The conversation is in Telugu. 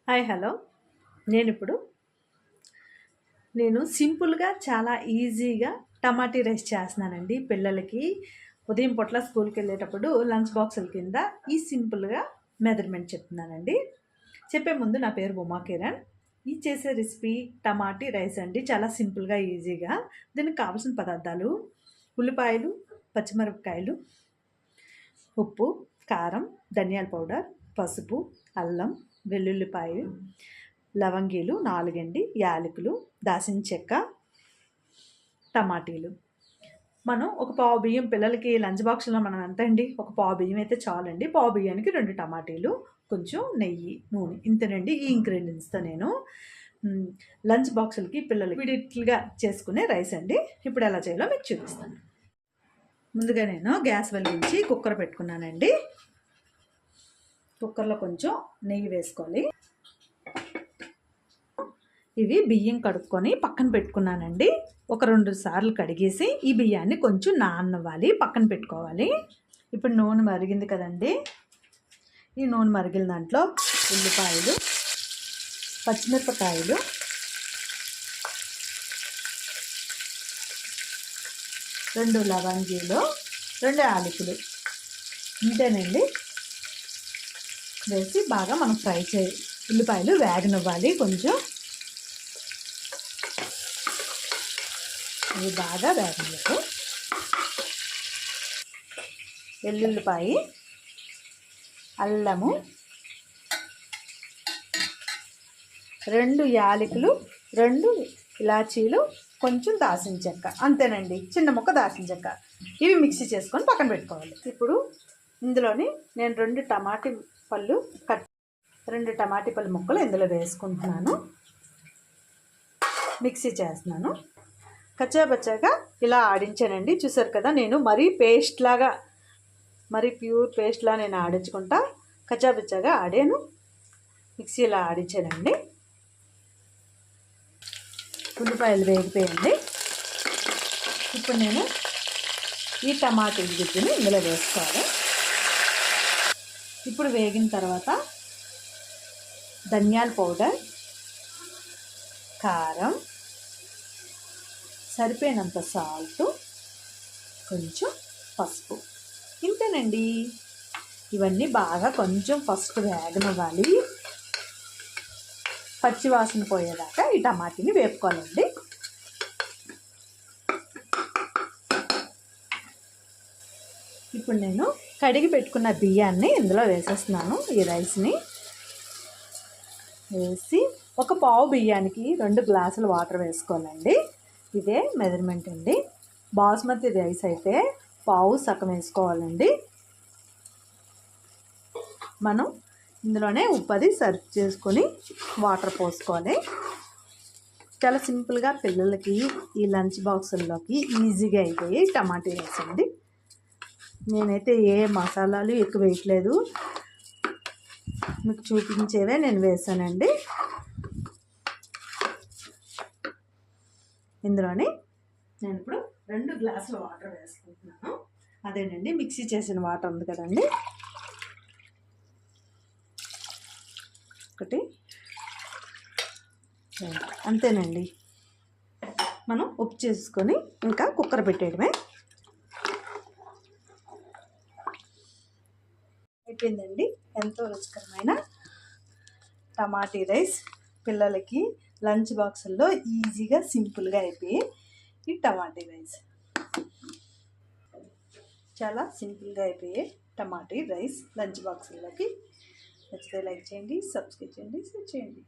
హాయ్ హలో నేనిప్పుడు నేను సింపుల్గా చాలా ఈజీగా టమాటీ రైస్ చేస్తున్నానండి పిల్లలకి. ఉదయం పూట్ల స్కూల్కి వెళ్ళేటప్పుడు లంచ్ బాక్సుల కింద ఈ సింపుల్గా మెజర్మెంట్ చెప్తున్నానండి. చెప్పే ముందు నా పేరు ఉమా కిరణ్. ఈ చేసే రెసిపీ టమాటీ రైస్ అండి. చాలా సింపుల్గా ఈజీగా. దీనికి కావాల్సిన పదార్థాలు: ఉల్లిపాయలు, పచ్చిమిరపకాయలు, ఉప్పు, కారం, ధనియాల పౌడర్, పసుపు, అల్లం, వెల్లుల్లిపాయ, లవంగీలు 4 యాలకులు, దాల్చిన చెక్క, టమాటీలు. మనం ఒక పావు బియ్యం పిల్లలకి లంచ్ బాక్స్లో మనం ఎంత అండి, ఒక పావు బియ్యం అయితే చాలండి. పావు బియ్యానికి 2 టమాటీలు, కొంచెం నెయ్యి, నూనె, ఇంతేనండి. ఈ ఇంగ్రీడియంట్స్తో నేను లంచ్ బాక్సులకి పిల్లలకి ఇమీడియట్గా చేసుకునే రైస్ అండి. ఇప్పుడు ఎలా చేయాలో మీకు చూపిస్తాను. ముందుగా నేను గ్యాస్ వెలిగించి కుక్కర్ పెట్టుకున్నానండి. కుక్కర్లో కొంచెం నెయ్యి వేసుకోవాలి. ఇవి బియ్యం కడుక్కొని పక్కన పెట్టుకున్నానండి. ఒక 2 సార్లు కడిగేసి ఈ బియ్యాన్ని కొంచెం నానవ్వాలి, పక్కన పెట్టుకోవాలి. ఇప్పుడు నూనె మరిగింది కదండి. ఈ నూనె మరిగిన దాంట్లో ఉల్లిపాయలు, పచ్చిమిరపకాయలు, రెండు లవంగీలు, 2 యాలకులు, ఇంతేనండి వేసి బాగా మనం ఫ్రై చేయాలి. ఉల్లిపాయలు వేగనివ్వాలి. కొంచెం ఇవి బాగా వేగనివ్వాలి. వెల్లుల్లిపాయ, అల్లము, 2 యాలకులు, 2 ఇలాచీలు, కొంచెం దాల్చిన చెక్క, అంతేనండి. చిన్న ముక్క దాల్చిన చెక్క. ఇవి మిక్సీ చేసుకొని పక్కన పెట్టుకోవాలి. ఇప్పుడు ఇందులోని నేను 2 టమాటీ పళ్ళు ముక్కలు ఇందులో వేసుకుంటున్నాను. మిక్సీ చేస్తున్నాను. కచ్చాబచ్చాగా ఇలా ఆడించానండి. చూసారు కదా, నేను మరీ ప్యూర్ పేస్ట్లా నేను ఆడించుకుంటా కచ్చాబచ్చాగా ఆడాను. మిక్సీలా ఆడించానండి. ఉల్లిపాయలు వేగిపోయండి. ఇప్పుడు నేను ఈ టమాటా గుజ్జుని ఇందులో వేసుకోవాలి. ఇప్పుడు వేగిన తర్వాత ధనియాల పౌడర్, కారం, సరిపోయినంత సాల్ట్, కొంచెం పసుపు, ఇంతేనండి. ఇవన్నీ బాగా కొంచెం ఫస్ట్ వేగనివ్వాలి. పచ్చివాసన పోయేదాకా ఈ టమాటీని వేపుకోవాలండి. ఇప్పుడు నేను కడిగి పెట్టుకున్న బియ్యాన్ని ఇందులో వేసేస్తున్నాను. ఈ రైస్ని వేసి ఒక పావు బియ్యానికి 2 గ్లాసులు వాటర్ వేసుకోవాలండి. ఇదే మెజర్మెంట్ అండి. బాస్మతి రైస్ అయితే పావు సగం వేసుకోవాలండి. మనం ఇందులోనే ఉప్పది సర్వ్ చేసుకొని వాటర్ పోసుకోవాలి. చాలా సింపుల్గా పిల్లలకి ఈ లంచ్ బాక్సుల్లోకి ఈజీగా అయిపోయి టమాటా రైస్ అండి. నేనైతే ఏ మసాలాలు ఎక్కువ వేయట్లేదు, మీకు చూపించేవే నేను వేసానండి. ఇందులోని నేను ఇప్పుడు 2 గ్లాసుల వాటర్ వేసుకుంటున్నాను. అదేనండి మిక్సీ చేసిన వాటర్ ఉంది కదండి, ఒకటి, అంతేనండి. మనం ఉప్పు చేసుకొని ఇంకా కుక్కర్ పెట్టేయడమే. అయిపోయిందండి. ఎంతో రుచికరమైన టమాటీ రైస్ పిల్లలకి లంచ్ బాక్సుల్లో ఈజీగా సింపుల్గా అయిపోయి ఈ టమాటీ రైస్ చాలా సింపుల్గా అయిపోయే టమాటీ రైస్ లంచ్ బాక్సుల్లోకి. నచ్చితే లైక్ చేయండి, సబ్స్క్రైబ్ చేయండి, షేర్ చేయండి.